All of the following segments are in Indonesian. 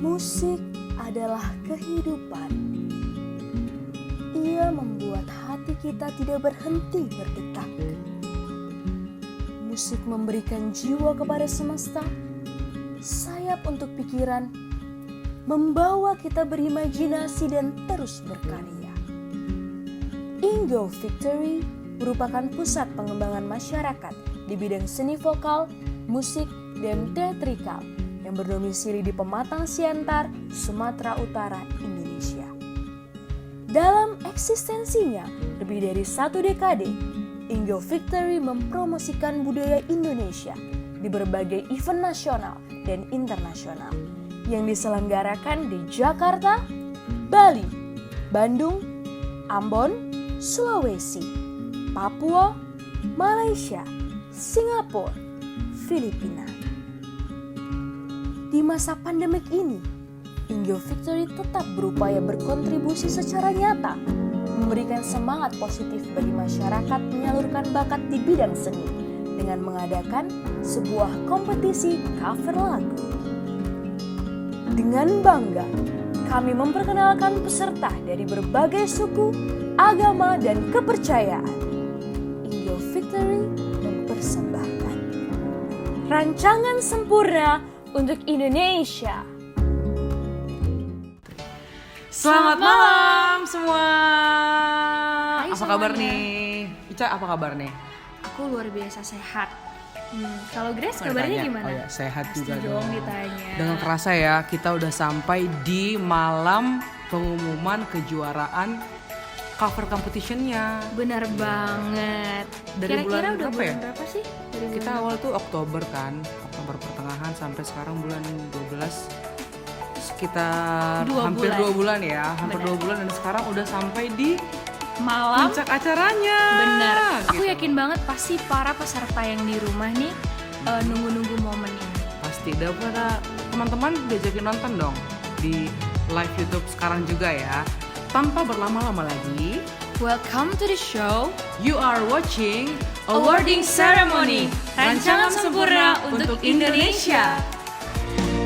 Musik adalah kehidupan. Ia membuat hati kita tidak berhenti berdetak. Musik memberikan jiwa kepada semesta, sayap untuk pikiran, membawa kita berimajinasi dan terus berkarya. Indo Victory merupakan pusat pengembangan masyarakat di bidang seni vokal, musik, dan teatrikal yang berdomisili di Pematang Siantar, Sumatera Utara, Indonesia. Dalam eksistensinya lebih dari 1 dekade, Indo Victory mempromosikan budaya Indonesia di berbagai event nasional dan internasional yang diselenggarakan di Jakarta, Bali, Bandung, Ambon, Sulawesi, Papua, Malaysia, Singapura, Filipina. Di masa pandemik ini, Indo Victory tetap berupaya berkontribusi secara nyata, memberikan semangat positif bagi masyarakat menyalurkan bakat di bidang seni dengan mengadakan sebuah kompetisi cover lagu. Dengan bangga, kami memperkenalkan peserta dari berbagai suku, agama, dan kepercayaan. Indo Victory mempersembahkan rancangan sempurna untuk Indonesia. Selamat malam semua. Hai apa kabar semuanya. nih? Ica, apa kabar nih? Aku luar biasa sehat. Kalau Grace Oh, kabarnya ditanya. gimana? Oh ya, sehat Pasti juga dong ditanya. Dengan kerasa ya, kita udah sampai di malam pengumuman kejuaraan cover competition-nya. Benar banget. Dari Kira-kira bulan udah berapa bulan ya? berapa sih? Dari Kita bulan awal tuh Oktober kan, Oktober pertengahan sampai sekarang bulan 12. Sekitar Dua hampir bulan. 2 bulan ya, hampir Benar. 2 bulan dan sekarang udah sampai di malam. puncak acaranya. Benar. Aku Gitu. yakin banget pasti para peserta yang di rumah nih nunggu-nunggu momen ini. Pasti daripada teman-teman diajakin nonton dong di live YouTube sekarang juga ya. Tanpa berlama-lama lagi, Welcome to the show. you are watching Awarding Ceremony, rancangan sempurna untuk Indonesia.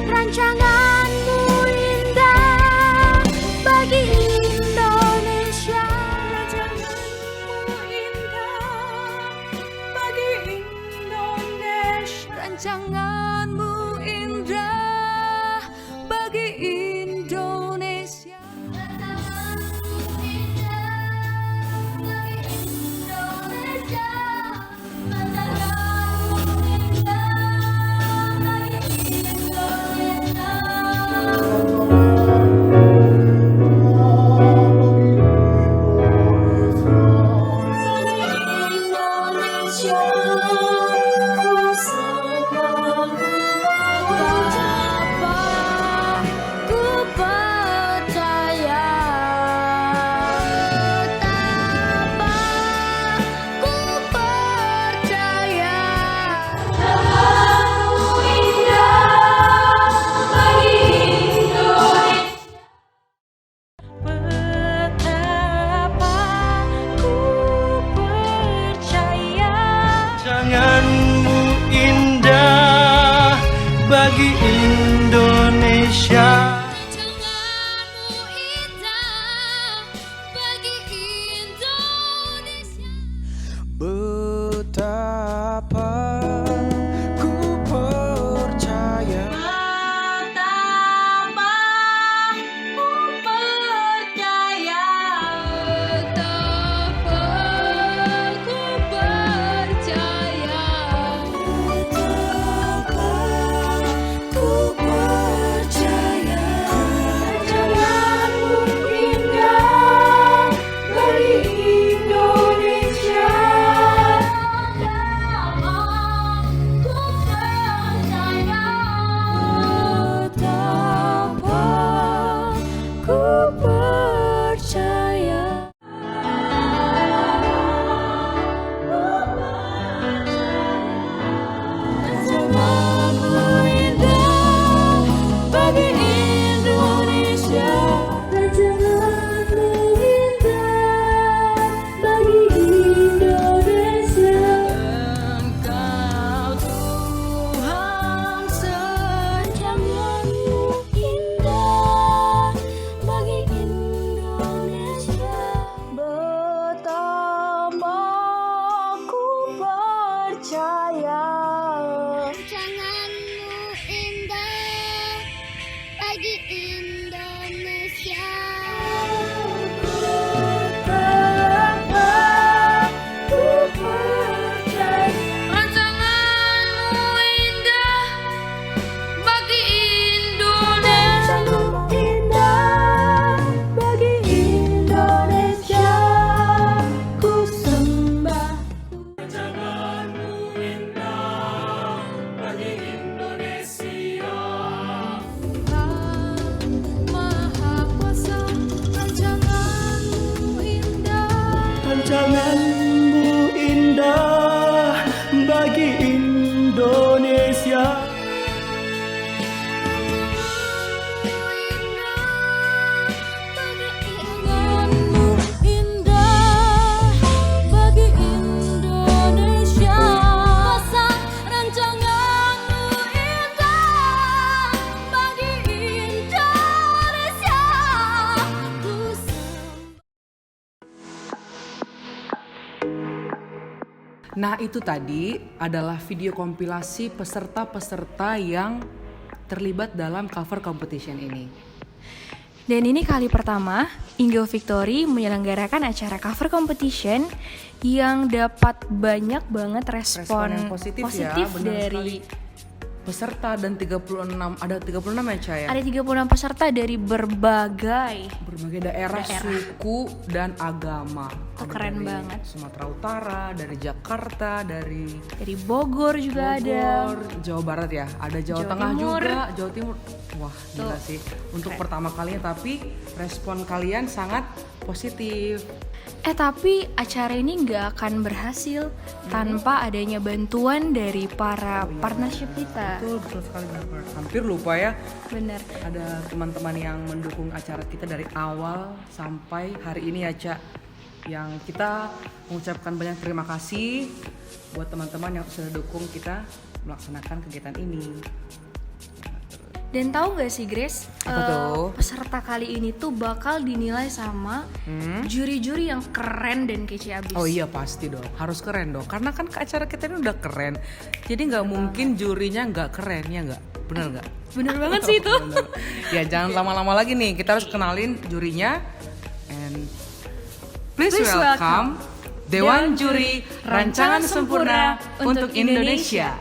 Rancanganmu indah bagi Indonesia. Rancanganmu indah bagi Indonesia. Rancanganmu indah bagi Indonesia. Rancanganmu indah bagi Indonesia. Betapa ku percaya. Ku percaya Nah itu tadi adalah video kompilasi peserta-peserta yang terlibat dalam cover competition ini. Dan ini kali pertama Ingo Victory menyelenggarakan acara cover competition yang dapat banyak banget respon yang positif ya, benar dari peserta dan 36 ada 36 ya Caya? ada 36 peserta dari berbagai daerah, suku dan agama. Itu Ada keren dari banget. Sumatera Utara, dari Jakarta, dari Bogor juga ada. Bogor, Jawa Barat ya, ada Jawa Jawa Tengah Timur. juga, Jawa Timur. Wah gila Tuh, sih, untuk keren. pertama kalinya tapi respon kalian sangat positif. Tapi acara ini nggak akan berhasil tanpa adanya bantuan dari para partnership kita. Betul sekali, benar. Hampir lupa ya, Bener. ada teman-teman yang mendukung acara kita dari awal sampai hari ini ya Ca. Yang kita mengucapkan banyak terima kasih buat teman-teman yang sudah dukung kita melaksanakan kegiatan ini. Dan tahu nggak sih Grace, Apa tuh? peserta kali ini tuh bakal dinilai sama juri-juri yang keren dan kece abis. Oh iya pasti dong, harus keren dong. Karena kan acara kita ini udah keren, jadi nggak mungkin jurinya nggak keren ya nggak? Bener nggak? Bener banget sih itu. Bener. Ya jangan lama-lama lagi nih, kita harus kenalin jurinya. And please welcome Dewan Juri Rancangan Sempurna untuk Indonesia.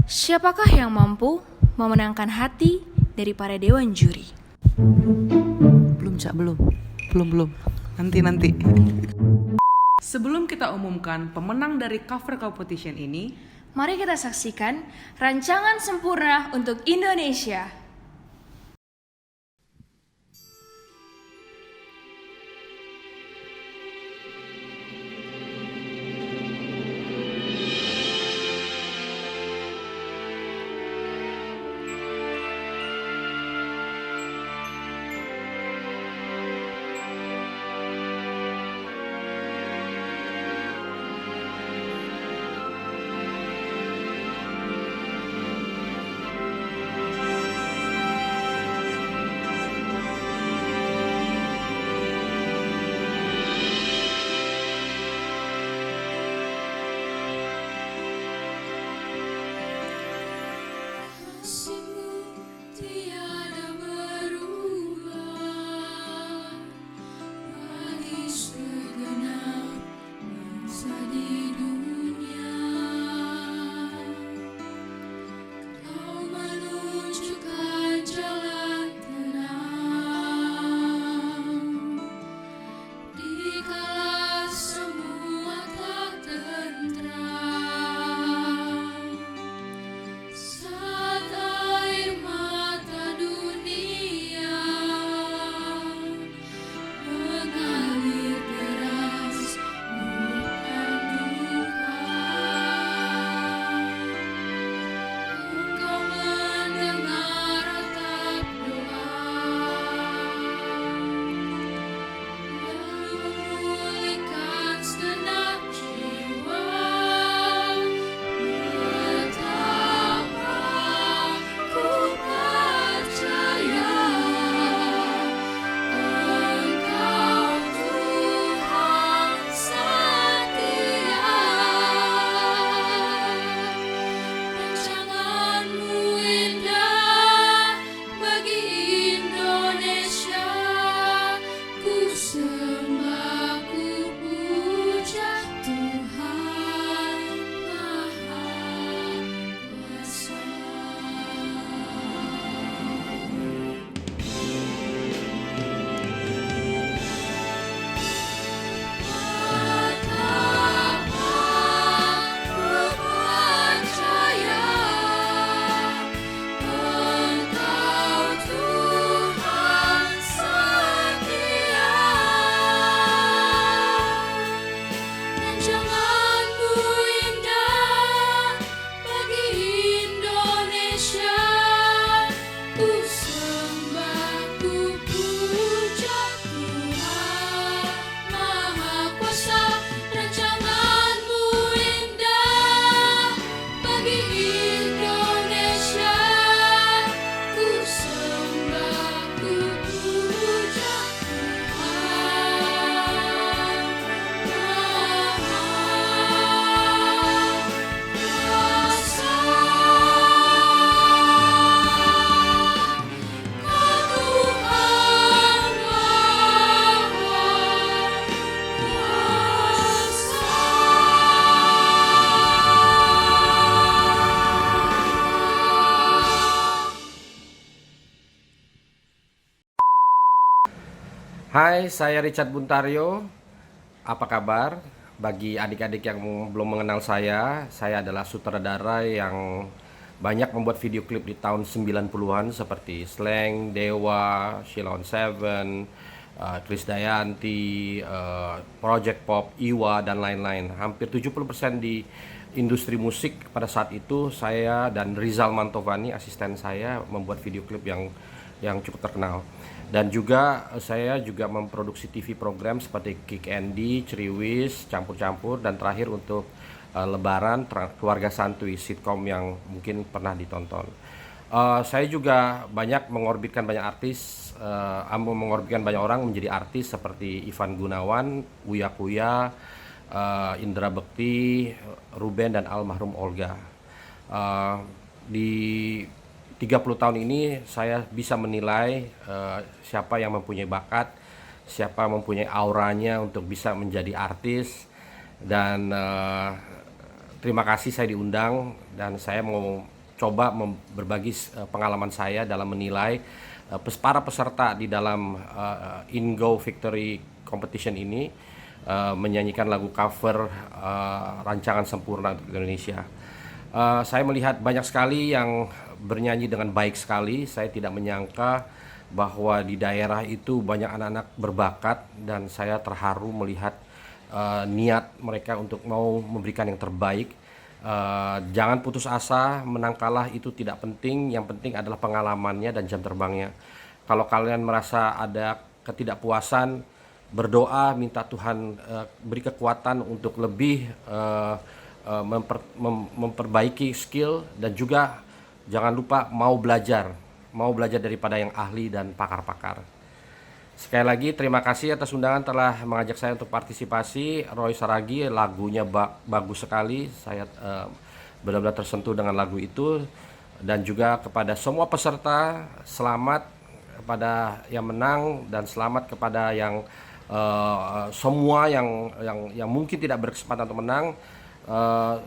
Siapakah yang mampu memenangkan hati dari para dewan juri? Belum Cak, belum. Nanti. Sebelum kita umumkan pemenang dari cover competition ini, Mari kita saksikan rancangan sempurna untuk Indonesia. Hai, saya Richard Buntaryo. Apa kabar? Bagi adik-adik yang belum mengenal saya adalah sutradara yang banyak membuat video klip di tahun 90-an seperti Slank, Dewa, Sheila on 7, Krisdayanti, Project Pop, Iwa, dan lain-lain. Hampir 70% di industri musik pada saat itu saya dan Rizal Mantovani, asisten saya, membuat video klip yang cukup terkenal. Dan juga saya juga memproduksi TV program seperti Kick Andy, Ceriwis, Campur-Campur, dan terakhir untuk Lebaran, Keluarga Santuy, sitkom yang mungkin pernah ditonton. Saya juga banyak mengorbitkan banyak artis, mengorbitkan banyak orang menjadi artis seperti Ivan Gunawan, Uya Kuya, Indra Bekti, Ruben, dan almarhum Olga. Di 30 tahun ini saya bisa menilai siapa yang mempunyai bakat, siapa mempunyai auranya untuk bisa menjadi artis. Dan terima kasih saya diundang, dan saya mau coba berbagi pengalaman saya dalam menilai para peserta di dalam Ingo Victory Competition ini menyanyikan lagu cover Rancangan Sempurna untuk Indonesia. Saya melihat banyak sekali yang bernyanyi dengan baik sekali. Saya tidak menyangka bahwa di daerah itu banyak anak-anak berbakat, dan saya terharu melihat niat mereka untuk mau memberikan yang terbaik. Jangan putus asa, menang kalah itu tidak penting, yang penting adalah pengalamannya dan jam terbangnya. Kalau kalian merasa ada ketidakpuasan, berdoa, minta Tuhan beri kekuatan untuk lebih memperbaiki skill, dan juga jangan lupa mau belajar daripada yang ahli dan pakar-pakar. Sekali lagi terima kasih atas undangan telah mengajak saya untuk partisipasi. Roy Saragi, lagunya bagus sekali, saya benar-benar tersentuh dengan lagu itu. Dan juga kepada semua peserta, selamat kepada yang menang, dan selamat kepada yang semua yang mungkin tidak berkesempatan untuk menang.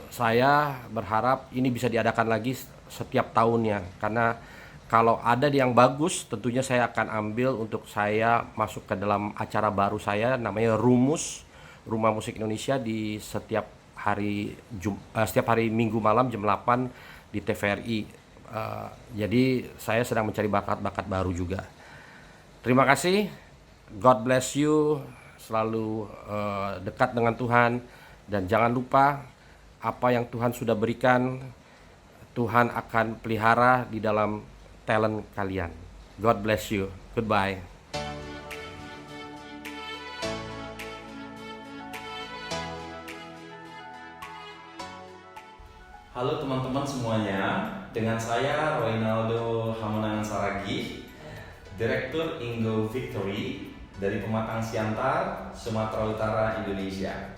Saya berharap ini bisa diadakan lagi setiap tahunnya, karena kalau ada yang bagus tentunya saya akan ambil untuk saya masuk ke dalam acara baru saya, namanya Rumus, Rumah Musik Indonesia, di setiap hari Minggu malam jam 8 di TVRI. Jadi saya sedang mencari bakat-bakat baru juga. Terima kasih, God bless you, selalu dekat dengan Tuhan, dan jangan lupa apa yang Tuhan sudah berikan, Tuhan akan pelihara di dalam talent kalian. God bless you. Goodbye. Halo teman-teman semuanya, dengan saya Roynaldo Hamonangan Saragi, Direktur Ingo Victory dari Pematang Siantar, Sumatera Utara, Indonesia.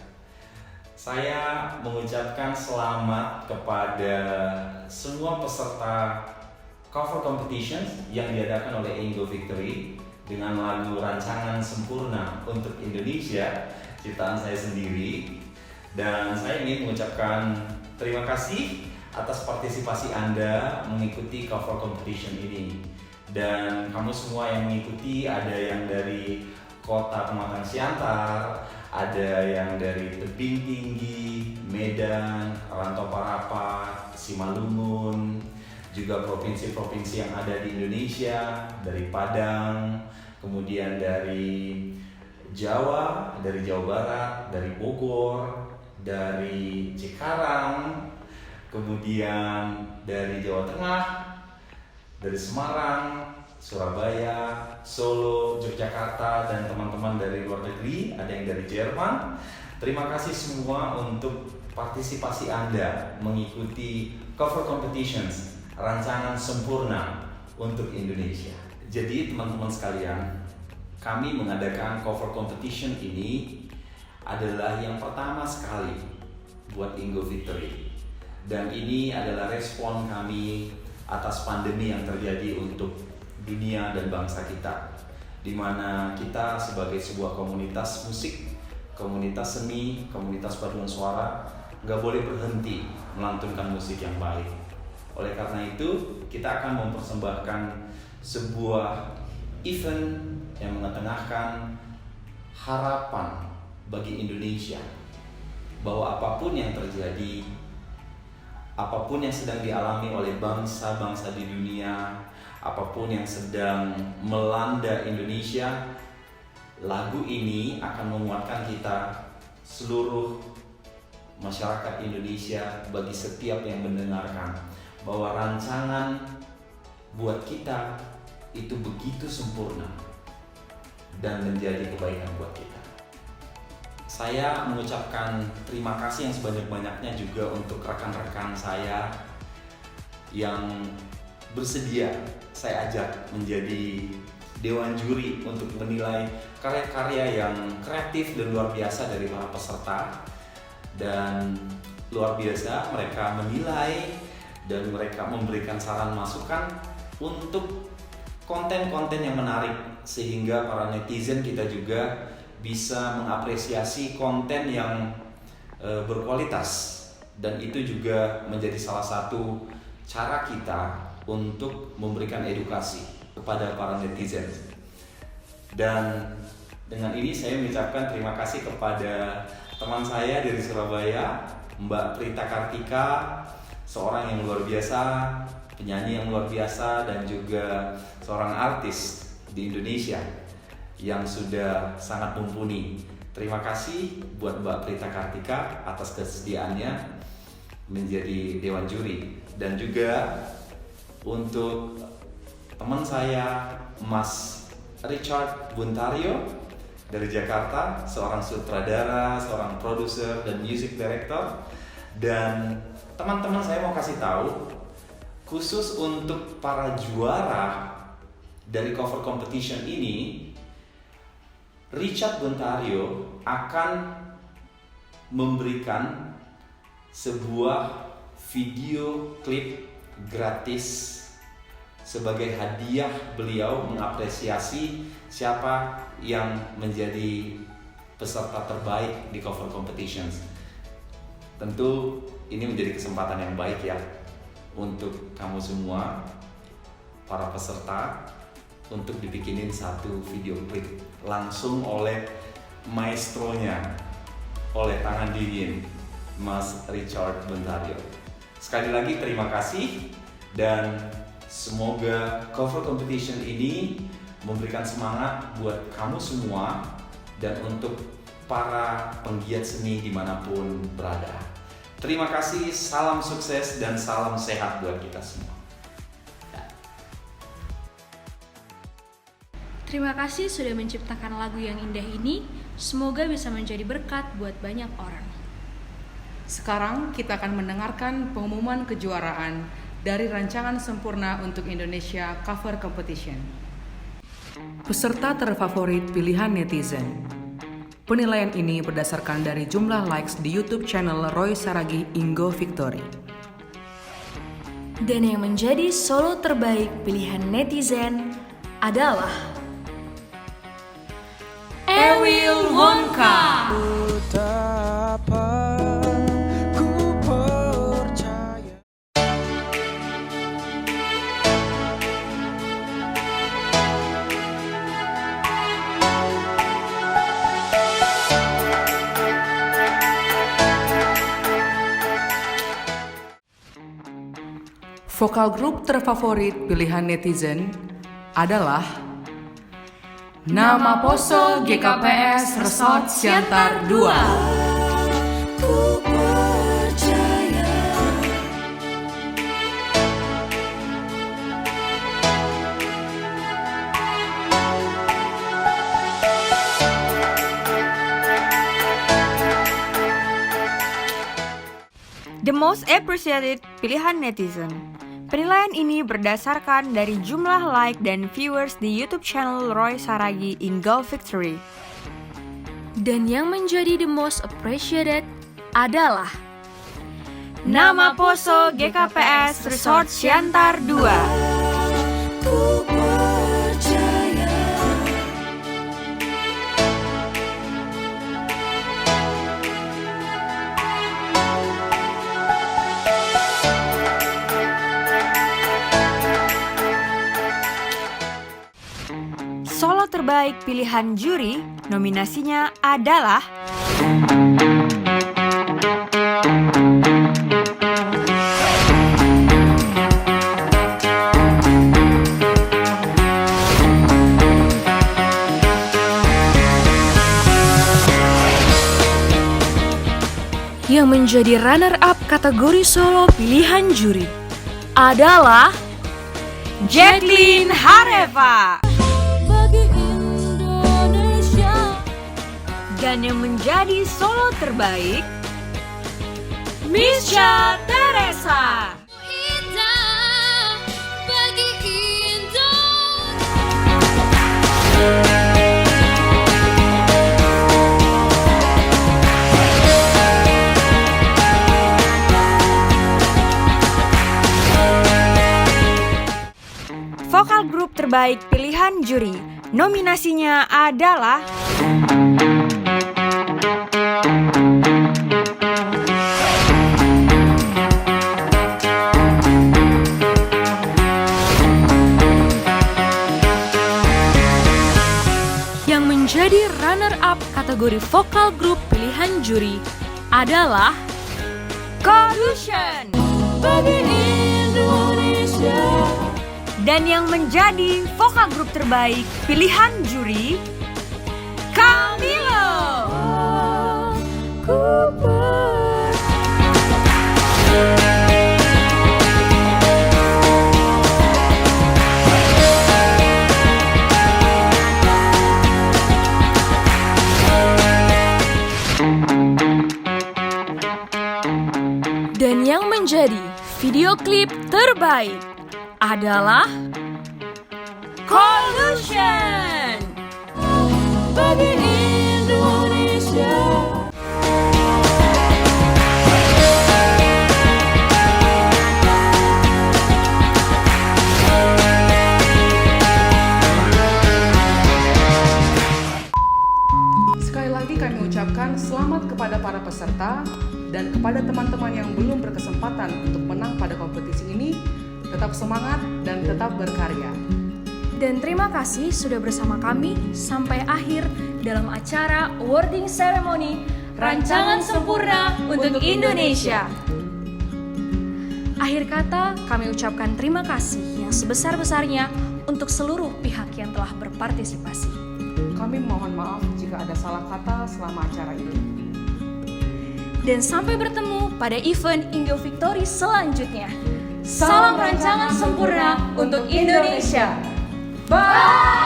Saya mengucapkan selamat kepada semua peserta cover competition yang diadakan oleh Ingo Victory dengan lagu Rancangan Sempurna untuk Indonesia, ciptaan saya sendiri. Dan saya ingin mengucapkan terima kasih atas partisipasi Anda mengikuti cover competition ini. Dan kamu semua yang mengikuti, ada yang dari kota Pematang Siantar, ada yang dari Tebing Tinggi, Medan, Rantau Parapat, Simalungun, juga provinsi-provinsi yang ada di Indonesia, dari Padang, kemudian dari Jawa, dari Jawa Barat, dari Bogor, dari Cikarang, kemudian dari Jawa Tengah, dari Semarang, Surabaya, Solo, Yogyakarta, dan teman-teman dari luar negeri, ada yang dari Jerman. Terima kasih semua untuk partisipasi Anda mengikuti cover competitions Rancangan Sempurna untuk Indonesia. Jadi teman-teman sekalian, kami mengadakan cover competition ini adalah yang pertama sekali buat Ingo Victory. Dan ini adalah respon kami atas pandemi yang terjadi untuk dunia dan bangsa kita, di mana kita sebagai sebuah komunitas musik, komunitas seni, komunitas paduan suara, nggak boleh berhenti melantunkan musik yang baik. Oleh karena itu, kita akan mempersembahkan sebuah event yang mengetengahkan harapan bagi Indonesia bahwa apapun yang terjadi, apapun yang sedang dialami oleh bangsa-bangsa di dunia, apapun yang sedang melanda Indonesia, lagu ini akan menguatkan kita seluruh masyarakat Indonesia, bagi setiap yang mendengarkan, bahwa rancangan buat kita itu begitu sempurna dan menjadi kebaikan buat kita. Saya mengucapkan terima kasih yang sebanyak-banyaknya juga untuk rekan-rekan saya yang bersedia saya ajak menjadi dewan juri untuk menilai karya-karya yang kreatif dan luar biasa dari para peserta. Dan luar biasa mereka menilai dan mereka memberikan saran masukan untuk konten-konten yang menarik, sehingga para netizen kita juga bisa mengapresiasi konten yang berkualitas, dan itu juga menjadi salah satu cara kita untuk memberikan edukasi kepada para netizen. Dan dengan ini saya mengucapkan terima kasih kepada teman saya dari Surabaya, Mbak Prita Kartika, seorang yang luar biasa, penyanyi yang luar biasa, dan juga seorang artis di Indonesia yang sudah sangat mumpuni. Terima kasih buat Mbak Prita Kartika atas kesediaannya menjadi dewan juri, dan juga untuk teman saya Mas Richard Buntario dari Jakarta, seorang sutradara, seorang produser dan music director. Dan teman-teman, saya mau kasih tahu khusus untuk para juara dari cover competition ini, Richard Buntario akan memberikan sebuah video klip gratis sebagai hadiah beliau mengapresiasi siapa yang menjadi peserta terbaik di cover competitions. Tentu ini menjadi kesempatan yang baik ya untuk kamu semua, para peserta, untuk dibikinin satu video klip langsung oleh maestronya, oleh tangan dingin Mas Richard Buntario. Sekali lagi terima kasih, dan semoga cover competition ini memberikan semangat buat kamu semua dan untuk para penggiat seni dimanapun berada. Terima kasih, salam sukses dan salam sehat buat kita semua. Terima kasih sudah menciptakan lagu yang indah ini. Semoga bisa menjadi berkat buat banyak orang. Sekarang kita akan mendengarkan pengumuman kejuaraan dari rancangan sempurna untuk Indonesia Cover Competition. Peserta terfavorit pilihan netizen. Penilaian ini berdasarkan dari jumlah likes di YouTube channel Roy Saragih Ingo Victory. Dan yang menjadi solo terbaik pilihan netizen adalah Ewil Wonka. Betapa ku percaya. Vokal grup terfavorit pilihan netizen adalah Nama Poso GKPS Resort Siantar 2. Ku percaya. The most appreciated pilihan netizen. Penilaian ini berdasarkan dari jumlah like dan viewers di YouTube channel Roy Saragih Ingo Victory. Dan yang menjadi the most appreciated adalah Nama Poso GKPS Resort Siantar 2. Ku percaya. solo terbaik pilihan juri, nominasinya adalah Yang menjadi runner-up kategori solo pilihan juri adalah Jacqueline Hareva. Bagi Indonesia. Dan yang menjadi solo terbaik, Misha Teresa. Indah bagi Indonesia. Vokal grup terbaik pilihan juri, nominasinya adalah yang menjadi runner-up kategori vokal grup pilihan juri adalah Collusion. Bagi Indonesia. Dan yang menjadi vokal grup terbaik pilihan juri, Camilo. Ku dan yang menjadi video klip terbaik adalah Collusion. bagi Indonesia. Sekali lagi kami ucapkan selamat kepada para peserta dan kepada teman-teman yang belum berkesempatan untuk menang pada kompetisi ini. Tetap semangat dan tetap berkarya. Dan terima kasih sudah bersama kami sampai akhir dalam acara awarding ceremony Rancangan Sempurna untuk Indonesia. Akhir kata, kami ucapkan terima kasih yang sebesar-besarnya untuk seluruh pihak yang telah berpartisipasi. Kami mohon maaf jika ada salah kata selama acara ini. Dan sampai bertemu pada event Indo Victory selanjutnya. Salam rancangan sempurna untuk Indonesia. Bye!